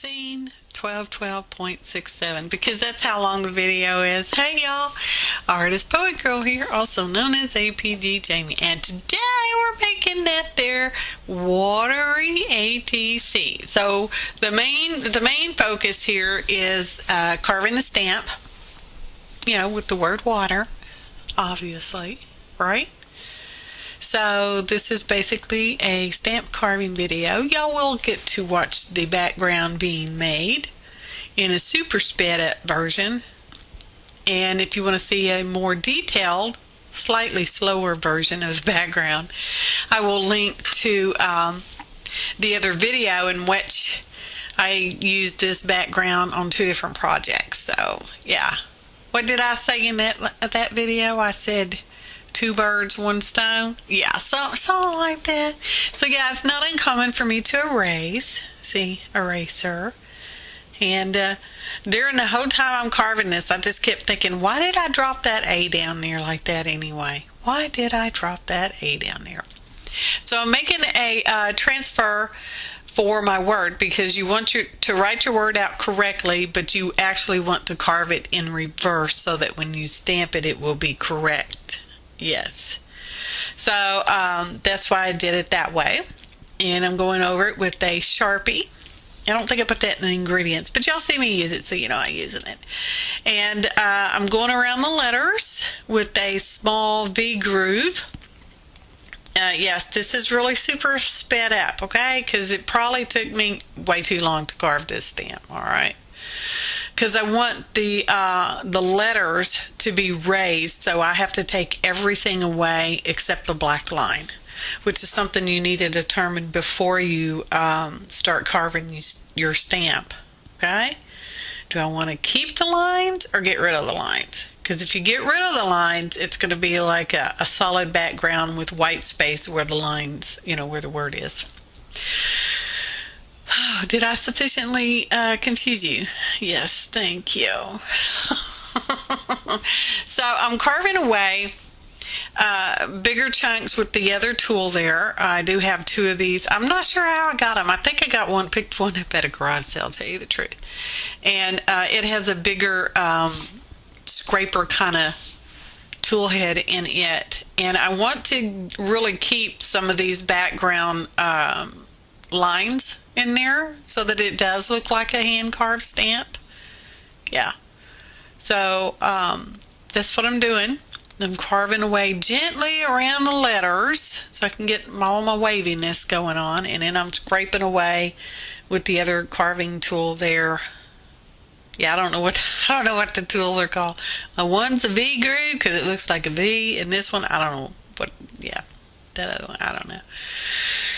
Scene 1212.67, because that's how long the video is. Hey y'all, Artist Poet Girl here, also known as APG Jamie, and today we're making that there Watery ATC. So the main focus here is carving the stamp, with the word water, obviously, right? So this is basically a stamp carving video. Y'all will get to watch the background being made in a super sped up version. And if you want to see a more detailed, slightly slower version of the background, I will link to the other video in which I used this background on 2 different projects. So yeah, what did I say in that video? I said 2 birds, 1 stone. Yeah, something like that. So yeah, it's not uncommon for me to erase. See, eraser. And during the whole time I'm carving this, I just kept thinking, why did I drop that A down there like that anyway? Why did I drop that A down there? So I'm making a transfer for my word, because you want to write your word out correctly, but you actually want to carve it in reverse so that when you stamp it, it will be correct. Yes. So that's why I did it that way. And I'm going over it with a Sharpie. I don't think I put that in the ingredients, but y'all see me use it, so you know I'm using it. And I'm going around the letters with a small V groove. Yes, this is really super sped up, okay? Because it probably took me way too long to carve this stamp, all right? Because I want the letters to be raised, so I have to take everything away except the black line, which is something you need to determine before you start carving your stamp, okay? Do I want to keep the lines or get rid of the lines? Because if you get rid of the lines, it's going to be like a solid background with white space where the lines, where the word is. Did I sufficiently confuse you? Yes, thank you. So I'm carving away bigger chunks with the other tool there. I do have 2 of these. I'm not sure how I got them. I think I picked one up at a garage sale, to tell you the truth. And it has a bigger scraper kind of tool head in it. And I want to really keep some of these background lines in there so that it does look like a hand carved stamp. Yeah. So that's what I'm doing. I'm carving away gently around the letters so I can get all my waviness going on, and then I'm scraping away with the other carving tool there. Yeah, I don't know what the tools are called. One's a V groove because it looks like a V, and this one I don't know what. Yeah, that other one I don't know.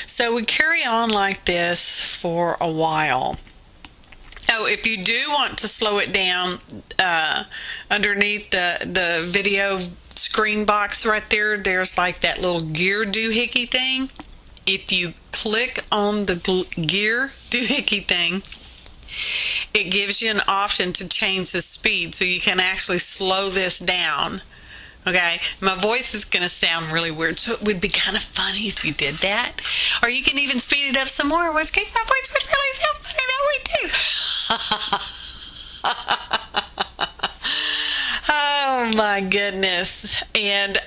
So we carry on like this for a while. Oh, if you do want to slow it down, underneath the video screen box right there, there's like that little gear doohickey thing. If you click on the gear doohickey thing, it gives you an option to change the speed, so you can actually slow this down. Okay, my voice is going to sound really weird, so it would be kind of funny if you did that. Or you can even speed it up some more, in which case my voice would really sound funny that way too. Oh my goodness. And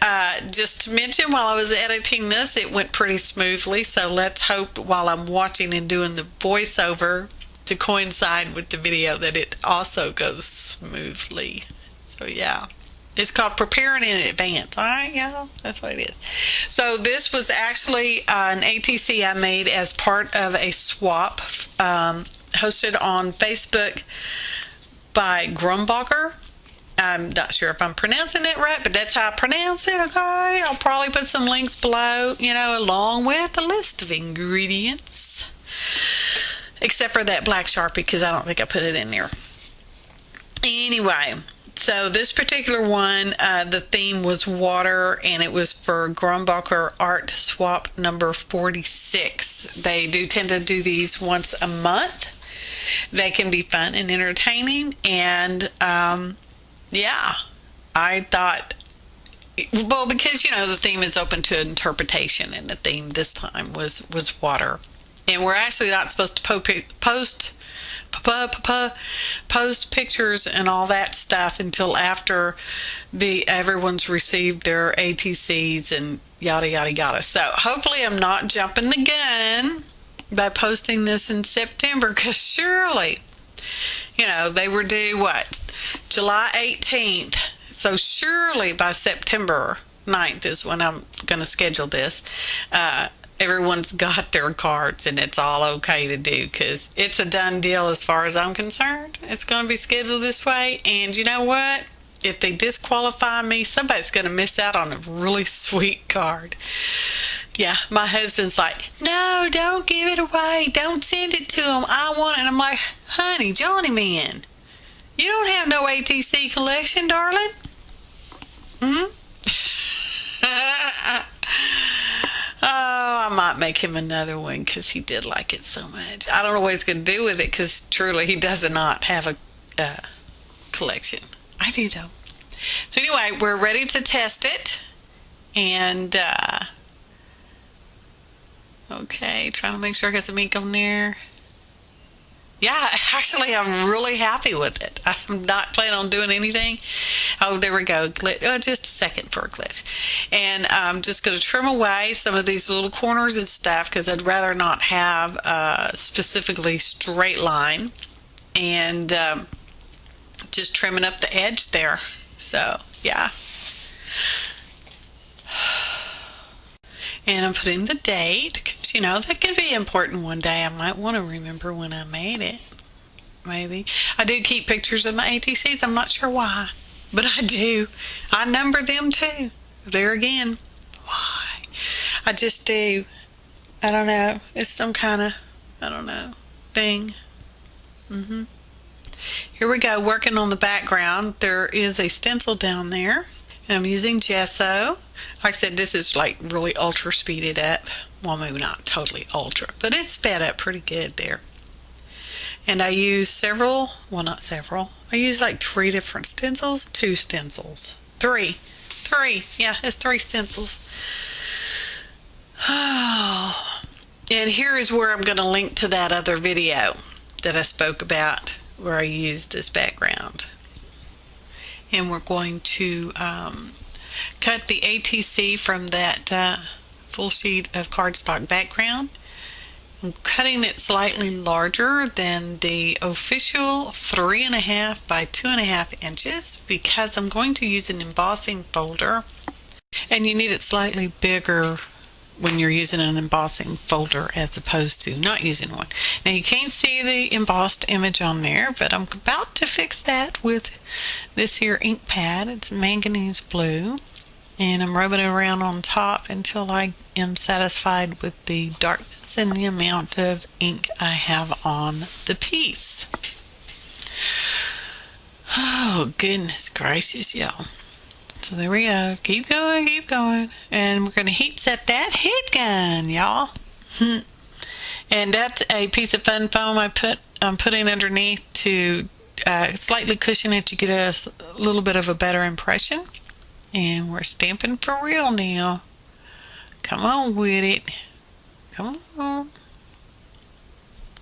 just to mention, while I was editing this, it went pretty smoothly. So let's hope while I'm watching and doing the voiceover to coincide with the video that it also goes smoothly. So yeah. It's called preparing in advance. All right, y'all? That's what it is. So this was actually an ATC I made as part of a swap hosted on Facebook by Grumbacher. I'm not sure if I'm pronouncing it right, but that's how I pronounce it, okay? I'll probably put some links below, along with a list of ingredients. Except for that black Sharpie, because I don't think I put it in there. Anyway, so this particular one, the theme was water, and it was for Grumbacher Art Swap number 46. They do tend to do these once a month. They can be fun and entertaining, and yeah, I thought, well, because the theme is open to interpretation, and the theme this time was water. And we're actually not supposed to post pictures and all that stuff until after everyone's received their ATCs and yada yada yada. So hopefully I'm not jumping the gun by posting this in September, because surely, they were due July 18th. So surely by September 9th is when I'm going to schedule this. Everyone's got their cards and it's all okay to do, because it's a done deal as far as I'm concerned. It's going to be scheduled this way, and you know what? If they disqualify me, somebody's going to miss out on a really sweet card. Yeah, my husband's like, no, don't give it away. Don't send it to him. I want it. And I'm like, honey, Johnny man, you don't have no ATC collection, darling. Oh, I might make him another one because he did like it so much. I don't know what he's going to do with it, because truly he does not have a collection. I do, though. So anyway, we're ready to test it. And, okay, trying to make sure I got some ink on there. Yeah, actually, I'm really happy with it. I'm not planning on doing anything. Oh, there we go. Just a second for a glitch. And I'm just going to trim away some of these little corners and stuff, because I'd rather not have a specifically straight line. And just trimming up the edge there. So, yeah. And I'm putting the date, because, that could be important one day. I might want to remember when I made it. Maybe. I do keep pictures of my ATCs. I'm not sure why, but I do. I number them too. There again. Why? I just do. I don't know. It's some kind of, thing. Here we go, working on the background. There is a stencil down there. And I'm using gesso. Like I said, this is like really ultra speeded up. Well, maybe not totally ultra, but it's sped up pretty good there. And I use not several. I use like 3 different stencils, 2 stencils. 3. Yeah, it's 3 stencils. Oh. And here is where I'm going to link to that other video that I spoke about, where I used this background. And we're going to cut the ATC from that full sheet of cardstock background. I'm cutting it slightly larger than the official 3.5 by 2.5 inches, because I'm going to use an embossing folder, and you need it slightly bigger when you're using an embossing folder as opposed to not using one. Now you can't see the embossed image on there, but I'm about to fix that with this here ink pad. It's manganese blue, and I'm rubbing it around on top until I am satisfied with the darkness and the amount of ink I have on the piece. Oh, goodness gracious, y'all. So there we go. Keep going. And we're going to heat set that heat gun, y'all. And that's a piece of fun foam I'm putting underneath to slightly cushion it to get a little bit of a better impression. And we're stamping for real now. Come on with it. Come on.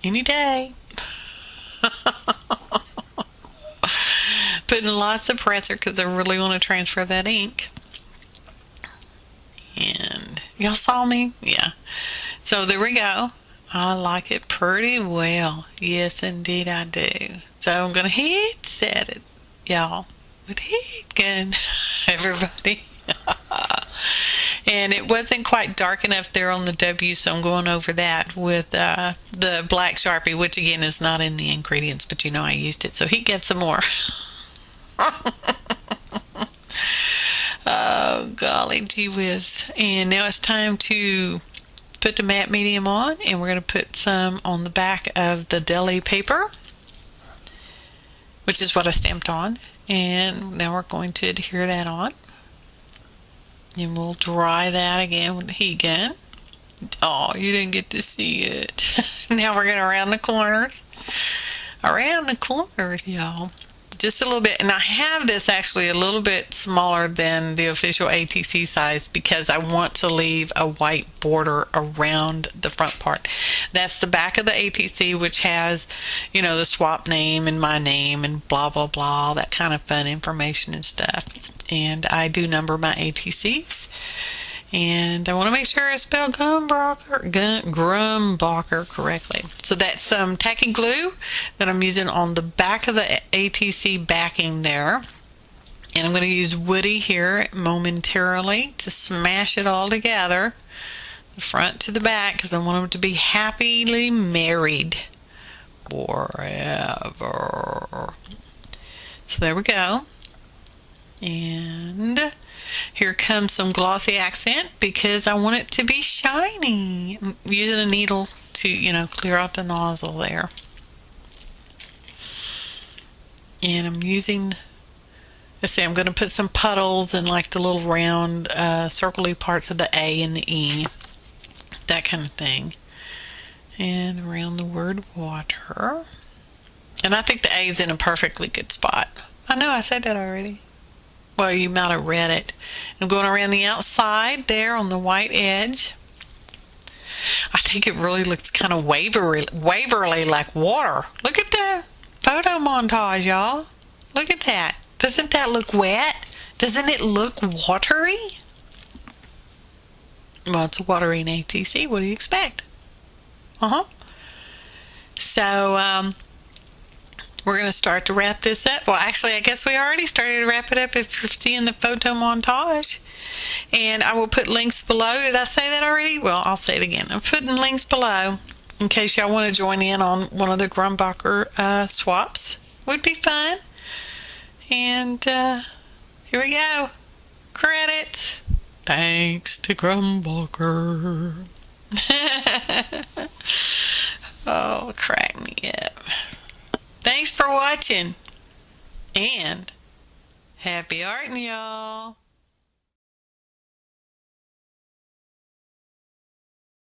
Any day. Putting lots of pressure because I really want to transfer that ink. And y'all saw me? Yeah. So there we go. I like it pretty well. Yes, indeed I do. So I'm going to heat set it, y'all, with heat gun, everybody. And it wasn't quite dark enough there on the W, so I'm going over that with the black Sharpie, which again is not in the ingredients, but I used it. So heat gun some more. Oh, golly gee whiz. And now it's time to put the matte medium on, and we're going to put some on the back of the deli paper, which is what I stamped on. And now we're going to adhere that on. And we'll dry that again with the heat gun. Oh, you didn't get to see it. Now we're going to round the corners. Around the corners, y'all. just a little bit. And I have this actually a little bit smaller than the official ATC size because I want to leave a white border around the front part. That's the back of the ATC, which has, you know, the swap name and my name and blah, blah, blah, that kind of fun information and stuff. And I do number my ATCs. And I want to make sure I spell Grumbacher correctly. So that's some tacky glue that I'm using on the back of the ATC backing there. And I'm going to use Woody here momentarily to smash it all together, the front to the back, because I want them to be happily married forever. So there we go. And here comes some glossy accent because I want it to be shiny. I'm using a needle to, you know, clear out the nozzle there. And I'm using, let's see, I'm going to put some puddles and like the little round circly parts of the A and the E, that kind of thing. And around the word water. And I think the A is in a perfectly good spot. I know I said that already. Well, you might have read it. I'm going around the outside there on the white edge. I think it really looks kind of waverly like water. Look at the photo montage, y'all. Look at that. Doesn't that look wet? Doesn't it look watery? Well, it's a Watery ATC. What do you expect? So, we're going to start to wrap this up. Well, actually, I guess we already started to wrap it up if you're seeing the photo montage. And I will put links below. Did I say that already? Well, I'll say it again. I'm putting links below in case y'all want to join in on one of the Grumbacher swaps. Would be fun. And here we go. Credits. Thanks to Grumbacher. Oh, crack me up. Thanks for watching, and happy arting, y'all.